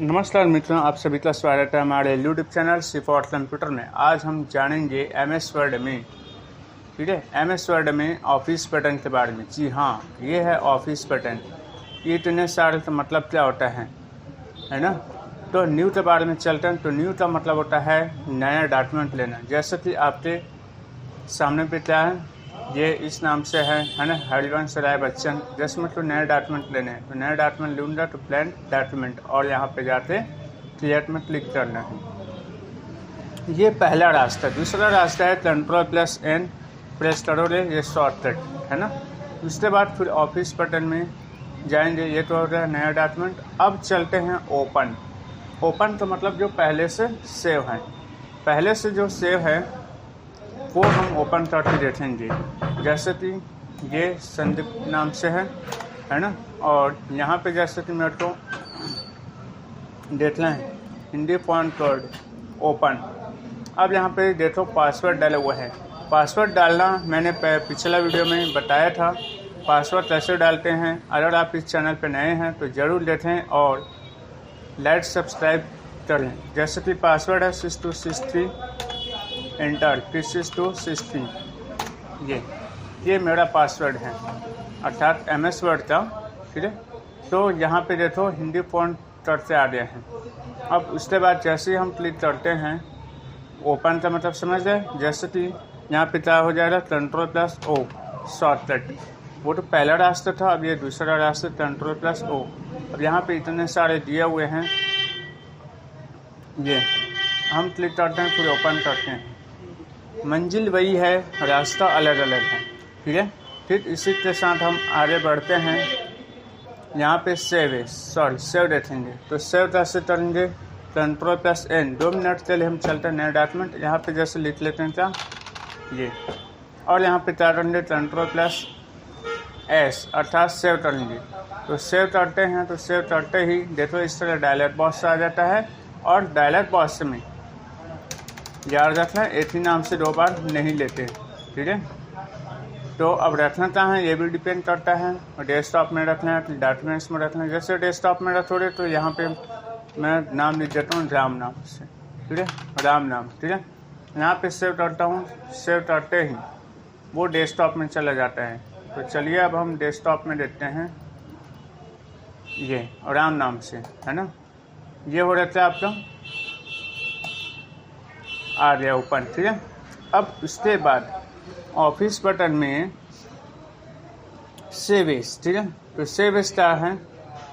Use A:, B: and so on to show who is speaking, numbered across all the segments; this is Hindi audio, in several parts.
A: नमस्कार मित्रों, आप सभी का स्वागत है हमारे यूट्यूब चैनल सिफॉट कंप्यूटर में। आज हम जानेंगे एमएस वर्ड में, ठीक है, एमएस वर्ड में ऑफिस पैटर्न के बारे में। जी हाँ, ये है ऑफिस पैटर्न। ये इतने सारे का मतलब क्या होता है ना। तो न्यू के बारे में चलते हैं। तो न्यू का मतलब होता है नया डॉक्यूमेंट लेना। जैसे कि आपके सामने पे क्या है, ये इस नाम से है ना, हरिवंश राय बच्चन। जैसे मतलब नए डॉक्यूमेंट लेने हैं तो नए डॉक्यूमेंट लूँगा तो प्लान डॉक्यूमेंट, और यहाँ पे जाके क्रिएट में क्लिक करना है। ये पहला रास्ता। दूसरा रास्ता है Ctrl+N प्रेस करोगे, ये शॉर्टकट है ना। उसके बाद फिर ऑफिस बटन में जाएंगे। ये तो हो गया नया डॉक्यूमेंट। अब चलते हैं ओपन। ओपन का मतलब जो पहले से सेव है, पहले से जो सेव है वो हम ओपन करके देखेंगे। जैसे कि ये संदीप नाम से है ना। और यहाँ पे जैसे कि मेरे को देखना है हिंदी फॉन्ट कोड ओपन। अब यहाँ पे देखो पासवर्ड डाले हुए हैं। पासवर्ड डालना मैंने पिछला वीडियो में बताया था, पासवर्ड कैसे डालते हैं। अगर आप इस चैनल पे नए हैं तो ज़रूर देखें और लाइक सब्सक्राइब करें। जैसे कि पासवर्ड है 6263 एंटर, 6263। ये मेरा पासवर्ड है, अर्थात एमएस वर्ड का, ठीक है। तो यहाँ पे देखो हिंदी फॉन्ट करते आ गए हैं। अब उसके बाद जैसे ही हम क्लिक करते हैं, ओपन का मतलब समझ गए। जैसे कि यहाँ पे क्या हो जाएगा, Ctrl+O शॉर्टकट। वो तो पहला रास्ता था, अब ये दूसरा रास्ता Ctrl+O। अब यहाँ पे इतने सारे दिए हुए हैं, ये हम क्लिक करते हैं, फिर ओपन करते हैं। मंजिल वही है, रास्ता अलग अलग है, ठीक है। फिर इसी के साथ हम आगे बढ़ते हैं। यहाँ पे सेव देखेंगे। तो सेव कैसे करेंगे, Ctrl+N। 2 मिनट के लिए हम चलते हैं नए डॉक्यूमेंट। यहाँ पे जैसे लिख लेते हैं क्या, ये, और यहाँ पे क्या करेंगे, Ctrl+S अर्थात सेव करेंगे। तो सेव करते हैं, तो सेव करते ही देखो इस तरह डायलॉग बॉक्स आ जाता है। और डायलॉग बॉक्स में याद रखना, एक ही नाम से 2 बार नहीं लेते, ठीक है। तो अब रखना कहाँ है ये भी डिपेंड करता है। और डेस्कटॉप में रखना है कि डॉक्यूमेंट्स में रखना है। जैसे डेस्कटॉप में रखोगे तो यहाँ पे मैं नाम लिख देता हूँ राम नाम से, ठीक है, राम नाम, ठीक है। यहाँ पे सेव करता हूँ। सेव करते ही वो डेस्कटॉप में चला जाता है। तो चलिए अब हम डेस्कटॉप में देखते हैं, ये राम नाम से है ना। ये हो रहता है आपका, आ गया ओपन, ठीक है। अब उसके बाद ऑफिस बटन में सेव एज, ठीक है। तो सेव एज क्या है,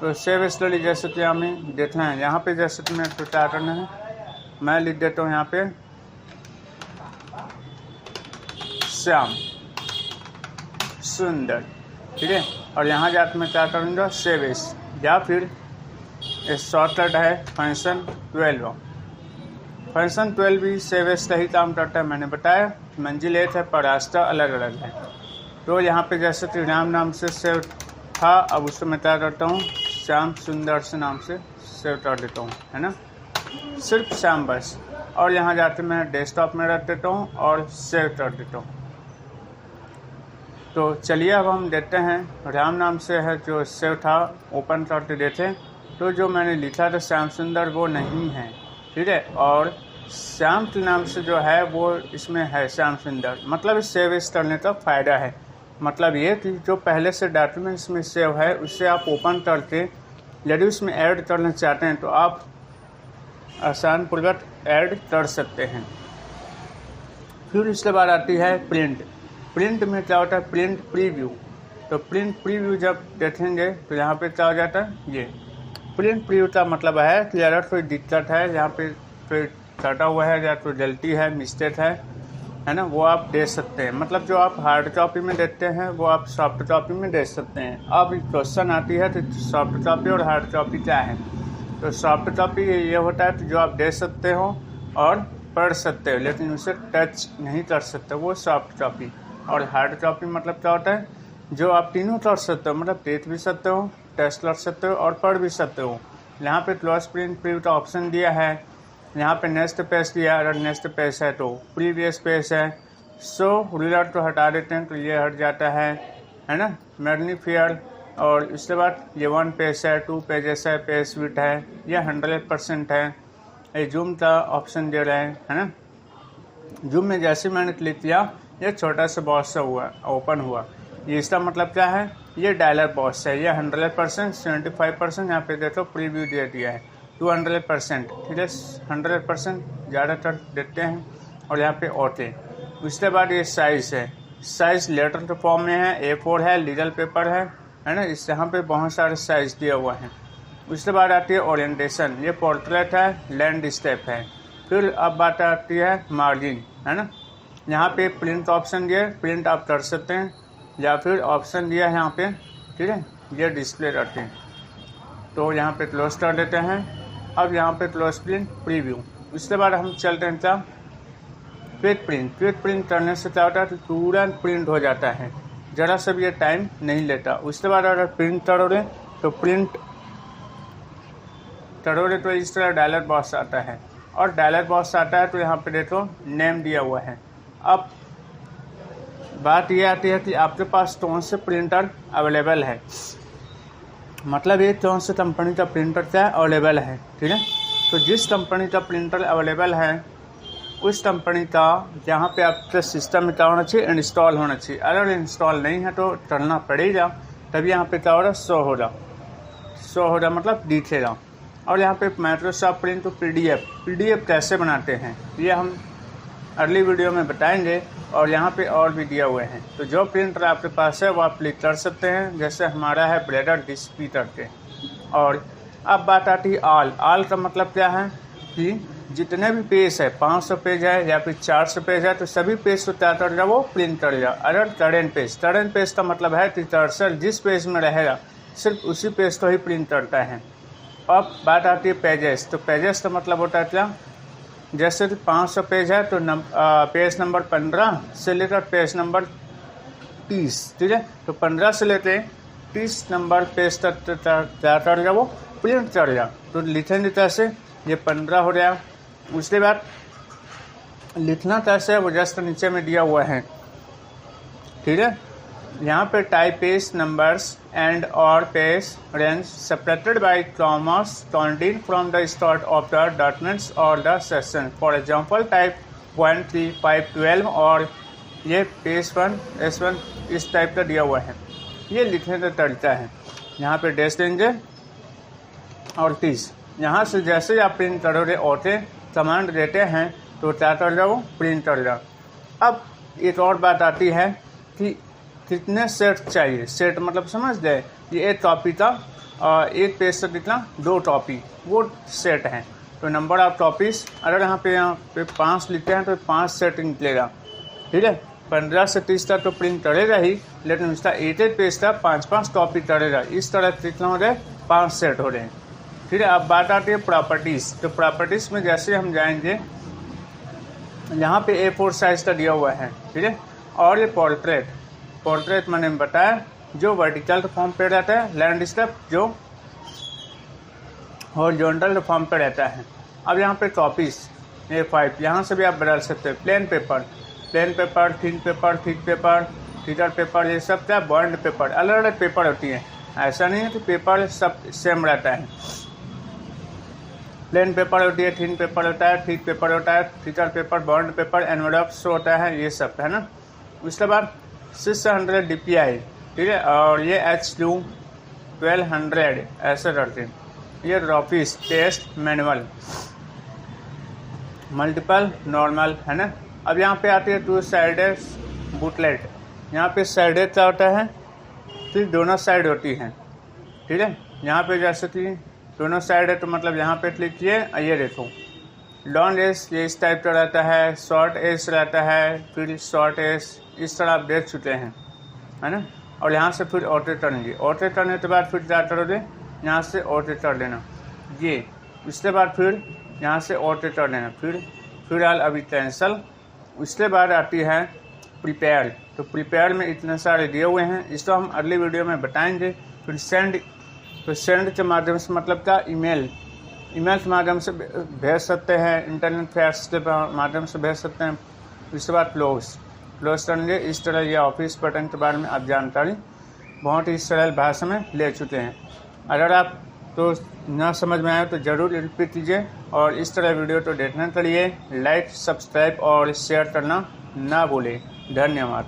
A: तो सेव एज के लिए जैसे कि हमें देखना है, यहाँ पे जैसे कि मैं क्या करना है, मैं लिख देता हूँ यहाँ पे श्याम सुंदर, ठीक है। और यहाँ जाकर मैं क्या करूँगा, सेव एज, या फिर शॉर्टकट है फंक्शन 12। फंक्शन 12 भी सेव एज का ही काम करता है। मैंने बताया मंजिल एक है पर रास्ता अलग अलग है। तो यहाँ पे जैसे कि राम नाम से सेव था, अब उसको मैं क्या करता हूँ, श्याम सुंदर से नाम से सेव कर देता हूँ, है ना, सिर्फ श्याम बस। और यहाँ जाके मैं डेस्कटॉप में रख देता हूँ और सेव कर देता हूँ। तो चलिए अब हम देखते हैं, राम नाम से है जो सेव था, ओपन करके देखें। तो जो मैंने लिखा था श्याम सुंदर वो नहीं है, ठीक है। और श्याम के नाम से जो है वो इसमें है श्याम सुंदर। मतलब इस सेव एज करने का फ़ायदा है, मतलब ये कि जो पहले से डॉक्यूमेंट्स में सेव है उससे आप ओपन करके यदि उसमें ऐड करना चाहते हैं तो आप आसान पूर्वक ऐड कर सकते हैं। फिर इसके बाद आती है प्रिंट। प्रिंट में क्या होता है, प्रिंट प्रीव्यू। तो प्रिंट प्रीव्यू जब देखेंगे तो यहाँ पे क्या हो जाता है, ये प्रिंट प्रीव्यू का मतलब है कि अगर कोई दिक्कत है, यहाँ पे कोई कटा हुआ है या कोई गलती है, मिस्टेक है ना, वो आप दे सकते हैं। मतलब जो आप हार्ड कॉपी में देते हैं वो आप सॉफ्ट कॉपी में दे सकते हैं। अब क्वेश्चन आती है तो सॉफ्ट कॉपी और हार्ड कॉपी क्या है। तो सॉफ्ट कॉपी ये होता है कि जो आप दे सकते हो और पढ़ सकते हो, लेकिन उसे टच नहीं कर सकते, वो सॉफ्ट कॉपी। और हार्ड कॉपी मतलब क्या होता है, जो आप तीनों कर सकते हो, मतलब देख भी सकते हो, टेस्ट कर सकते हो और पढ़ भी सकते हो। यहाँ पे क्लोज प्रिंट प्रीव्यू का ऑप्शन दिया है। यहाँ पे नेक्स्ट पेज दिया, अगर नेक्स्ट पेज है तो प्रीवियस पेज है। सो रूलर को हटा देते हैं तो ये हट जाता है ना। मैग्नीफायर और उसके बाद ये 1 पेज है, 2 पेजेस है, पेज विड्थ है, ये 100% है। ये जूम का ऑप्शन दे रहे हैं, है ना। जूम में जैसे मैंने क्लिक किया ये छोटा सा बॉक्स सा हुआ ओपन हुआ। ये इसका मतलब क्या है, ये डायलर बॉक्स है। ये 100%, 75% यहाँ पे देखो प्रीव्यू दे दिया है, 200%, ठीक है। 100% ज़्यादातर देते हैं। और यहाँ पे ओके। उसके बाद ये साइज़ है, साइज़ लेटर के फॉर्म में है, A4 है, लीगल पेपर है ना। इस यहाँ पे बहुत सारे साइज़ दिया हुआ है। उसके बाद आती है ओरिएंटेशन, ये पोर्ट्रेट है, लैंडस्केप है। फिर अब बात आती है मार्जिन, है ना। यहाँ पे प्रिंट ऑप्शन दिया है, प्रिंट आप कर सकते हैं, या फिर ऑप्शन दिया है यहाँ पे, ठीक है, ये डिस्प्ले करते हैं। तो यहाँ पे क्लोज कर देते हैं। अब यहाँ पे क्लोज प्रिंट प्रीव्यू। उसके बाद हम चलते हैं क्या, क्विक प्रिंट। क्विक प्रिंट करने से क्या होता है तो तुरंत प्रिंट हो जाता है, ज़रा सा भी ये टाइम नहीं लेता। उसके बाद अगर प्रिंट करोगे तो तो इस तरह डायलर बॉक्स आता है। और डायलर बॉक्स आता है तो यहाँ पे देखो नेम दिया हुआ है। अब बात ये आती है कि आपके पास कौन से प्रिंटर अवेलेबल है, मतलब ये कौन से कंपनी का प्रिंटर क्या अवेलेबल है, ठीक है। तो जिस कंपनी का प्रिंटर अवेलेबल है उस कंपनी का यहाँ पे आपके सिस्टम में क्या होना चाहिए, इंस्टॉल होना चाहिए। अगर इंस्टॉल नहीं है तो करना पड़ेगा, तभी यहाँ पे क्या हो रहा, शो हो रहा मतलब दिखेगा। और यहाँ पे माइक्रोसॉफ्ट प्रिंट तो पीडीएफ कैसे बनाते हैं ये हम अगली वीडियो में बताएंगे। और यहाँ पे और भी दिया हुए हैं। तो जो प्रिंटर आपके पास है वो आप क्लिक कर सकते हैं, जैसे हमारा है ब्लेडर डिस्प्ले करके। और अब बात आती है आल का मतलब क्या है कि जितने भी पेज है, 500 पेज है या फिर 400 पेज है, तो सभी पेज को क्या करेगा, वो प्रिंट करेगा। अगर करंट पेज का मतलब है कि कर्सर जिस पेज में रहेगा सिर्फ उसी पेज को ही प्रिंट करता है। अब बात आती है पेजेस। तो पेजेस का मतलब होता है क्या, जैसे 500 पेज है तो पेज नंबर 15 से लेकर पेज नंबर 30, ठीक है। तो 15 से लेकर 30 नंबर पेज तक क्या करेगा, वो प्रिंट करेगा। तो लिखेंगे कैसे, ये 15 हो गया। उसके बाद लिखना कैसे है वो जस्ट नीचे में दिया हुआ है, ठीक है। यहाँ पे टाइप पेज नंबर्स एंड और page range separated by commas counting from the start of the documents और the session. For example type 1, 3, 5, 12 और ये पेज 1 S1 इस टाइप का दिया हुआ है। ये लिखने का तरीका है। यहाँ पे डैश देंगे और 30। यहाँ से जैसे ही आप प्रिंट करोगे ओके कमांड देते हैं तो क्या कर जाओ, प्रिंट कर जाओ। अब एक और बात आती है कि कितने सेट चाहिए। सेट मतलब समझ गए, ये एक कॉपी का एक पेज से कितना, 2 कॉपी, वो सेट है। तो नंबर ऑफ कॉपीज अगर यहाँ पे 5 लिखते हैं तो 5 सेट निकलेगा, ठीक है। 15 से 30 तक तो प्रिंट करेगा ही, लेकिन उसका एक पेज का 5-5 कॉपी करेगा। इस तरह कितना हो रहे, 5 सेट हो रहे हैं, ठीक है। अब बात आती है प्रॉपर्टीज़। तो प्रॉपर्टीज़ में जैसे हम जाएंगे, यहाँ पे A4 साइज का दिया हुआ है, ठीक है। और ये पोर्ट्रेट मैंने बताया जो वर्टिकल फॉर्म पे रहता है, लैंडस्केप जो हॉरिजॉन्टल फॉर्म पे रहता है। अब यहाँ पे कॉपीज A5, यहाँ से भी आप बदल सकते हैं। Plain paper, thin paper, thicker paper, ये सब क्या, बॉन्ड पेपर, अलग अलग पेपर होती है। ऐसा नहीं है कि पेपर सब सेम रहता है। प्लेन पेपर होती है, थिन पेपर होता है, थिक पेपर होता है, thicker paper, bond paper, envelopes होता है, ये सब है ना। उसके बाद 600 DPI, ठीक है। और ये H2 1200 ऐसे करते हैं। ये office test manual, multiple normal, है ना। अब यहाँ पे आती है 2 साइडेड बुकलेट। यहाँ पे साइडेड क्या होता है कि दोनों साइड होती हैं, ठीक है। यहाँ पे जैसे कि दोनों साइड है तो मतलब यहाँ पे क्लिक किए, ये देखो लॉन्ग एज ये इस टाइप का रहता है, शॉर्ट एज रहता है, फिर शॉर्ट एज, इस तरह आप देख चुके हैं, है ना। और यहाँ से फिर ऑटो करेंगे, ऑटो करने के बाद फिर क्या करोगे, यहाँ से ऑटो कर लेना ये। उसके बाद फिर यहाँ से ऑटो कर लेना, फिर अभी कैंसल। उसके बाद आती है प्रिपेयर। तो प्रिपेयर में इतने सारे दिए हुए हैं, इसको हम अगली वीडियो में बताएंगे। फिर सेंड, तो सेंड के माध्यम से मतलब क्या, ईमेल के माध्यम से भेज सकते हैं, इंटरनेट फैक्स के माध्यम से भेज सकते हैं। उसके बाद क्लोज करेंगे। इस तरह ये ऑफिस बटन के बारे में आप जानकारी बहुत ही सरल भाषा में ले चुके हैं। अगर आप तो ना समझ में आए तो ज़रूर रिपीट कीजिए और इस तरह वीडियो तो देखने के लिए लाइक, सब्सक्राइब और शेयर करना ना भूलें। धन्यवाद।